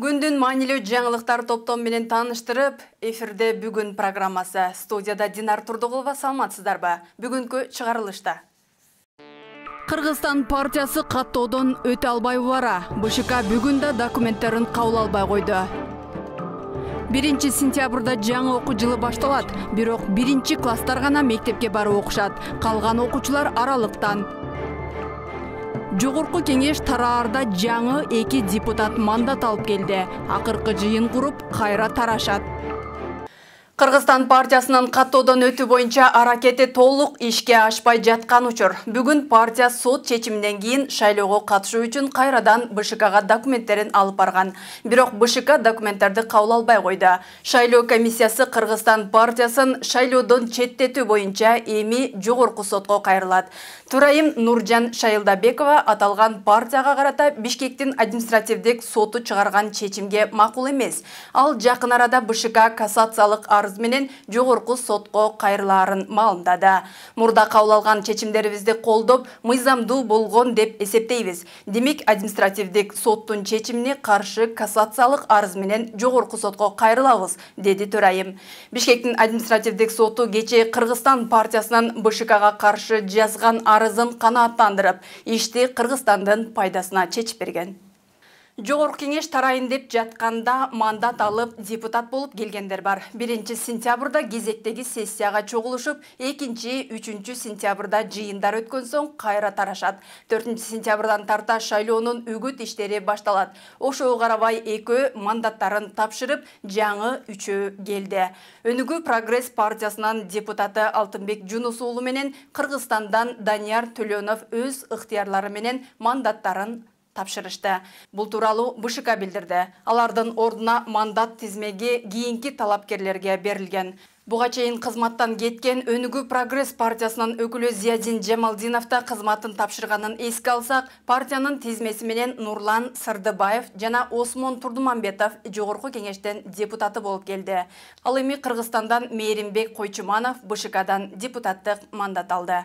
Күндүн маанилүү жаңылыктар топтом менен тааныштырып, эфирде бүгүн программасы. Студияда Динар Турдугулова, саламатсыздарбы? Бүгүнкү чыгарылышта. Кыргызстан партиясы каттоодон өтө албай бара. БШК бүгүн да документтерин кабыл албай койду. 1 сентябрда жаңы окуу жылы башталат. Бирок 1 класстар гана мектепке барып окушат. Калган окуучулар аралыктан. Жогорку кеңеш тараарда жаңы 2 депутат мандат алып келди. Акыркы жыйын куруп, кайра тарашат. Кыргызстан партиясынын каттоодон өтүү боюнча аракети толук ишке ашпай жаткан учур. Бүгүн партия сот чечиминен кийин шайлоого катышуу үчүн кайрадан БШКга документтерин алып барган. Бирок БШК документтерди кабыл албай койду. Шайлоо комиссиясы Кыргызстан партиясын шайлоодон четтетүү боюнча эми жогорку сотко кайрылат. Турайым Нуржан Шайылдабекова аталган партияга карата Бишкектин административдик соту чыгарган чечимге макул эмес. Ал жакын арада БШК кассациялык арыз менен жогорку сотко кайрылаарын маалымдады. Мурда кабыл алган чечимдерибизди колдоп, мыйзамдуу болгон деп эсептейбиз. Демек, административдик соттун чечимине каршы кассациялык арыз менен жогорку сотко кайрылабыз, деди Турайым. Бишкектин административдик соту кечээ Кыргызстан партиясынын БШКга каршы жазган арызын канааттандырып, ишти Кыргызстандын пайдасына чечип берген. Жогорку кеңеш тарайын деп жатканда мандат алып депутат болуп келгендер бар. 1 сентябрда кезектеги сессияга чогулушуп, 2-3 сентябрда жыйындар өткөн соң кайра тарашат. 4 сентябрдан тарта шайлоонун үгүт иштери башталат. Ошого карабай экөө мандаттарын тапшырып, жаңы 3 келди. Өнүгүү Прогресс партиясынын депутаты Алтынбек Жунус уулу менен Кыргызстандан Данияр Төлөнов өз ыктыярлары менен мандаттарын тапшырышты. Бул тууралуу БШК билдирди. Алардын ордуна мандат тизмеги кийинки талапкерлерге берилген. Буга чейин кызматтан кеткен Өнүгүү Прогресс партиясынын өкүлү Зиядин Жамалдинов да кызматын тапшырганын эске алсак, партиянын тизмеси менен Нурлан Сырдыбаев жана Осмон Турдумамбетов жогорку кеңештен депутаты болуп келди. Ал эми Кыргызстандан Мээримбек Койчуманов БШКдан депутаттык мандат алды.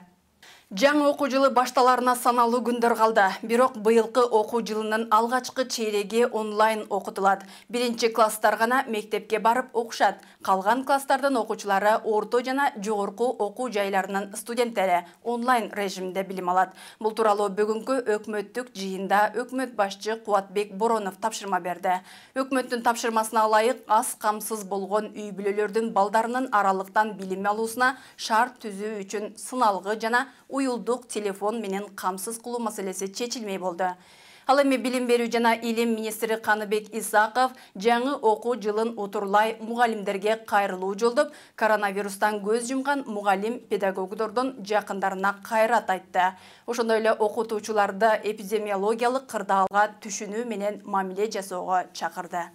Жаңы окуу жылы башталарына саналуу күндөр калды. Бирок быйылкы окуу жылынын алгачкы чейреги онлайн окутулат. 1 класстар гана мектепке барып окушат. Калган класстардын окуучулары орто жана жогорку окуу жайларынын студенттери онлайн режимде билим алат. Бул тууралуу бүгүнкү өкмөттүк жыйында өкмөт башчы Кубатбек Боронов тапшырма берди. Өкмөттүн тапшырмасына ылайык аз камсыз болгон үй бүлөлөрдүн балдарынын аралыктан билим алуусуна шарт түзүү үчүн сыналгы жана уюлдук телефон менен камсыз кылуу маселеси чечилмей болду. Ал эми билим берүү жана илим министри Каныбек Исаков жаңы окуу жылын утурлай мугалимдерге кайрылуу жолдоп, коронавирустан көз жумган мугалим педагогдордун жакындарына кайрат айтты. Ошондой эле окутуучуларды эпидемиологиялык кырдаалга түшүнүү менен мамиле жасоого чакырды.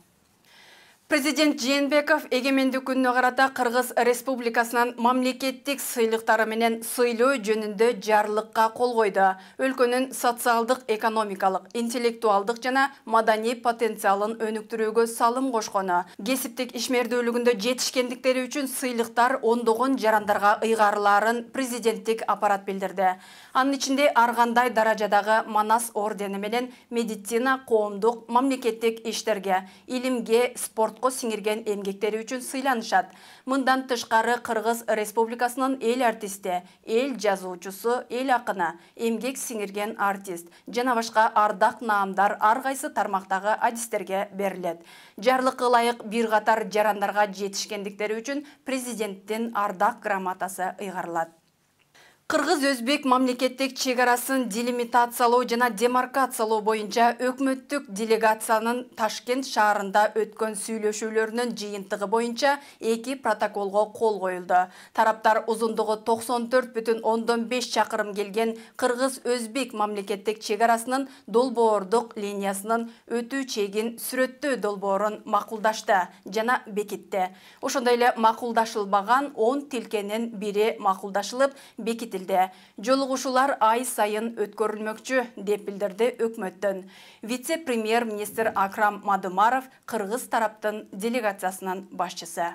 Президент Жээнбеков эгемендик күнүнө карата Кыргыз Республикасынын мамлекеттик сыйлыктары менен сыйлоо жөнүндө жарлыкка кол койду. Өлкөнүн социалдык, экономикалык, интеллектуалдык жана маданий потенциалын өнүктүрүүгө салым кошкону, кесиптик ишмердүүлүгүндө жетишкендиктери үчүн сыйлыктар ондогон жарандарга ыйгарылаарын президенттик аппарат билдирди. Анын ичинде ар кандай даражадагы Манас ордени менен медицина, коомдук, мамлекеттик иштерге, илимге, спортко сиңирген эмгектери үчүн сыйланышат. Мындан тышкары Кыргыз Республикасынын эл артисти, эл жазуучусу, эл акыны, эмгек сиңирген артист жана башка ардак наамдар ар кайсы тармактагы адистерге берилет. Жарлыкка ылайык бир катар жарандарга жетишкендиктери үчүн президенттин ардак грамотасы ыйгарылат. Кыргыз-Өзбек мамлекеттик чегарасын делимитациялоо жана демаркациялоо боюнча өкмөттүк делегациянын Ташкент шаарында өткөн сүйлөшүүлөрүнүн жыйынтыгы боюнча 2 протоколго кол коюлду. Тараптар узундугу 94,5 чакырым келген Кыргыз-Өзбек мамлекеттик чегарасынын долбоордук линиясынын өтүү чегин сүрөттөө долбоорун макулдашты жана бекитти. Ошондой эле макулдашылбаган 10 тилкенин бири макулдашылып, бекитилди. Жолугушуулар ай сайын өткөрүлмөкчү деп билдирди өкмөттөн. Вице-премьер-министр Акрам Мадымаров Кыргыз тараптын делегациясынын башчысы.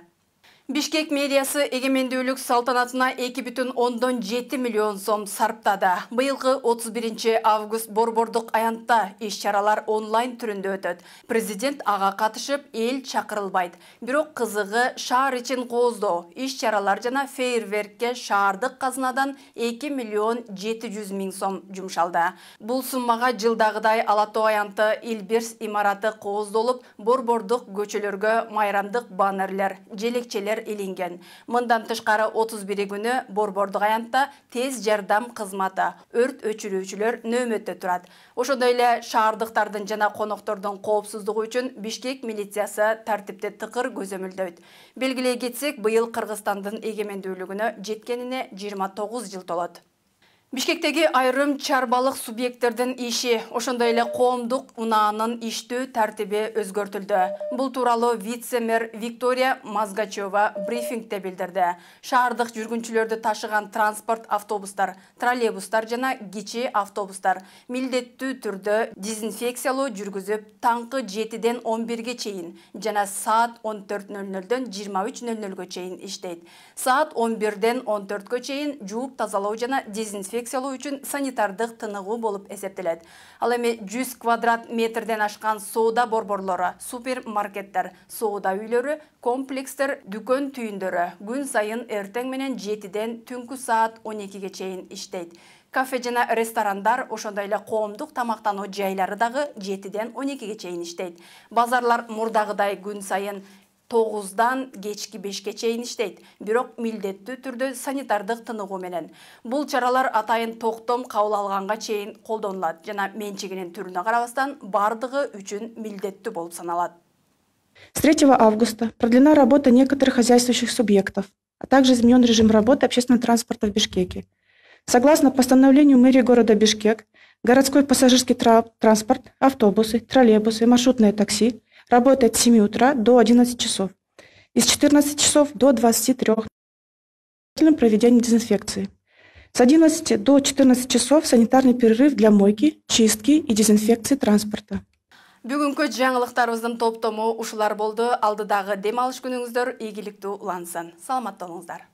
Бишкек медиасы эгемендүүлүк салтанатына 2,7 миллион сом сарптады. Быйылғы 31 август борбордук аянтта иш-чаралар онлайн түрүндө өтөт. Президент ага катышып, эл чакырылбайт. Бирок кызыгы шаар ичин кооздоо, иш-чаралар жана фейерверкке шаардык казынадан 2 миллион 700 миң сом жумшалды. Бул суммага жылдагыдай Ала Тоо аянты Илбирс имараты кооздолуп, борбордук көчөлөргө майрамдык баннерлер, желекчелер илинген. Мындан тышкары 31 күнү борбордук аянтта тез жардам кызматы, өрт өчүрүүчүлөр нөөмөттө турат. Ошондой эле шаардыктардын жана коноктордун коопсуздугу үчүн Бишкек милициясы тартипти тыкыр көзөмөлдөйт. Белгилей кетсек, быйыл Кыргызстандын эгемендүүлүгүнө жеткенине 29 жыл толот. Бишкектеги айрым чарбалык субъекттердин иши, ошондой эле коомдук унаанын иштөө тартиби өзгөртүлдү. Бул тууралуу вице-мэр Виктория Мазгачева брифингде билдирди. Шаардык жүргүнчүлөрдү ташыган транспорт автобустар, троллейбустар жана кичи автобустар милдеттүү түрдө дезинфекциялоо жүргүзүп, таңкы 7-ден 11-ге чейин жана саат 14:00-дөн 23:00-гө чейин иштейт. Саат 11-ден 14-гө чейин жууп тазалоо жана дезинфекциялоо үчүн санитардык тыныгуу болуп эсептелет. Ал эми 100 квадрат метрден ашкан соода борборлору, супермаркеттер, соода үйлөрү, комплекстер, дүкөн түйүндөрү күн сайын эртең менен 7-ден түнкү саат 12-ге чейин иштейт. Кафе жана ресторандар, ошондой эле коомдук тамактануу жайлары дагы 7-ден 12-ге чейин иштейт. Базарлар мурдагыдай күн сайын 9-дан кечки 5-ке чейин иштейт, бирок милдеттүү түрдө санитардык тыныгуу менен. Бул чаралар атайын токтом кабыл алганга чейин колдонулат жана менчигинин түрүнө карабастан бардыгы үчүн милдеттүү болуп саналат. С 3 августа продлена работа некоторых хозяйствующих субъектов, а также изменен режим работы общественного транспорта в Бишкеке. Согласно постановлению мэрии города Бишкек, городской пассажирский транспорт, автобусы, троллейбусы и маршрутное такси работает с 7 утра до 11 часов и с 14 часов до 23 проведения дезинфекции. С 11 до 14 часов санитарный перерыв для мойки, чистки и дезинфекции транспорта. Бүгүнкү жаңылыктарыбыздын топтому ушулар болду. Алдыдагы дем алыш күнүңүздөр ийгиликтүү улансын. Саламатта болуңуздар.